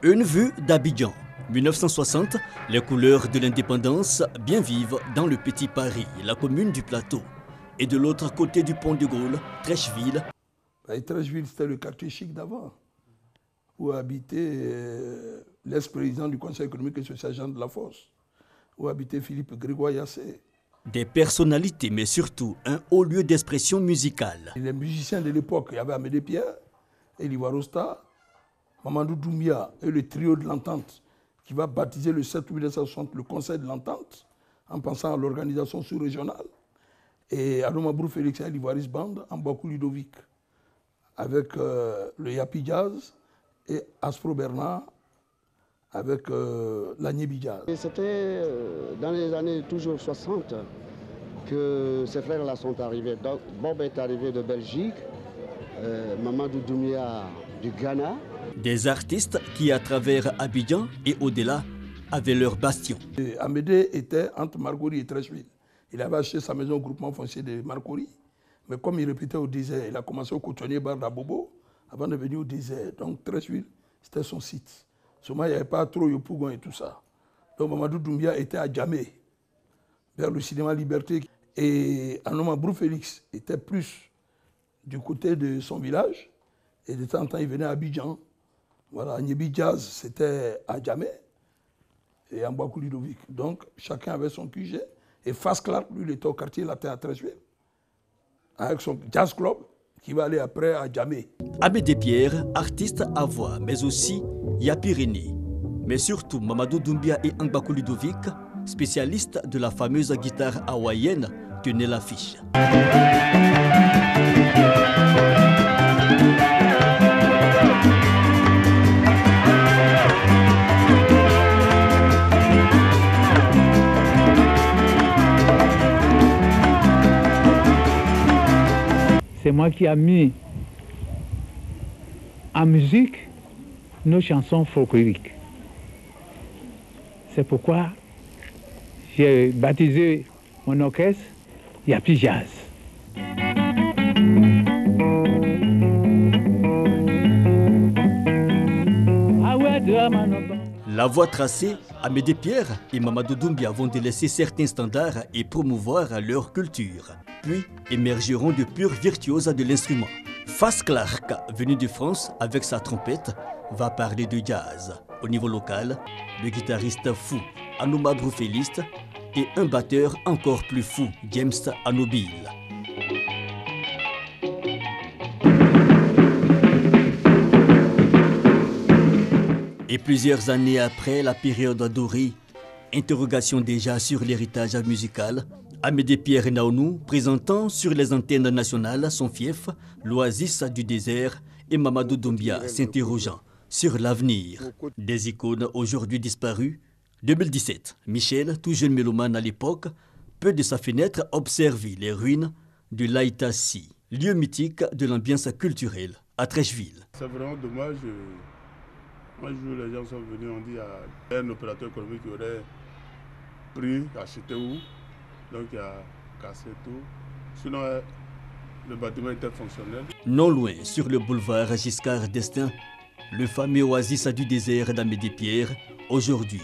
Une vue d'Abidjan. 1960, les couleurs de l'indépendance bien vivent dans le petit Paris, la commune du Plateau. Et de l'autre côté du pont de Gaulle, Treichville. Treichville, c'était le quartier chic d'avant, où habitait l'ex-président du Conseil économique et social Jean de la Fosse, où habitait Philippe Grégoire Yassé. Des personnalités, mais surtout un haut lieu d'expression musicale. Les musiciens de l'époque, il y avait Amédée Pierre, Elie Warosta, Mamadou Doumbia et le trio de l'Entente qui va baptiser le 7 août 1960 le Conseil de l'Entente en pensant à l'organisation sous-régionale. Et Anouma Brou Félix et l'Ivoiris Band en Bakou Ludovic avec le Yapi Jazz et Aspro Bernard avec la Nyebi Jazz. C'était dans les années toujours 60 que ces frères-là sont arrivés. Donc, Bob est arrivé de Belgique, Mamadou Doumbia du Ghana. Des artistes qui, à travers Abidjan et au-delà, avaient leur bastion. Et Amédée était entre Marcory et Treichville. Il avait acheté sa maison au groupement foncier de Marcory, mais comme il répétait au désert, il a commencé au cotonnier bar d'Abobo avant de venir au désert. Donc Treichville, c'était son site. Seulement, il n'y avait pas trop Yopougon et tout ça. Donc Mamadou Doumbia était à Djamé, vers le cinéma Liberté. Et Anouma Brou Félix était plus du côté de son village. Et de temps en temps, il venait à Abidjan. Voilà, Nyebi Jazz, c'était à Djamé et en Bakou Ludovic. Donc, chacun avait son QG. Et Fast Clark, lui, il était au quartier latin à Treichville, avec son jazz club, qui va aller après à Djamé. Amédée Pierre, artiste à voix, mais aussi Yapirini. Mais surtout Mamadou Doumbia et Bakou Ludovic, spécialistes de la fameuse guitare hawaïenne, tenaient l'affiche. C'est moi qui ai mis en musique nos chansons folkloriques. C'est pourquoi j'ai baptisé mon orchestre Yapi Jazz. La voie tracée, Amédée Pierre et Mamadou Doumbia vont délaisser certains standards et promouvoir leur culture. Puis émergeront de purs virtuoses de l'instrument. Fast Clark, venu de France avec sa trompette, va parler de jazz. Au niveau local, le guitariste fou, Anouma Brou Félix, et un batteur encore plus fou, James Anobil. Et plusieurs années après la période dorée, interrogation déjà sur l'héritage musical, Amédée Pierre Naounou présentant sur les antennes nationales son fief, l'oasis du désert, et Mamadou Doumbia s'interrogeant sur l'avenir. Des icônes aujourd'hui disparues. 2017, Michel, tout jeune mélomane à l'époque, peu de sa fenêtre observer les ruines de l'Aïtassi, lieu mythique de l'ambiance culturelle à Treichville. C'est vraiment dommage. Un jour, les gens sont venus, on dit à un opérateur économique qui aurait pris, acheté où, donc il a cassé tout. Sinon, le bâtiment était fonctionnel. Non loin, sur le boulevard Giscard d'Estaing, le fameux oasis du désert d'Amédée Pierre, aujourd'hui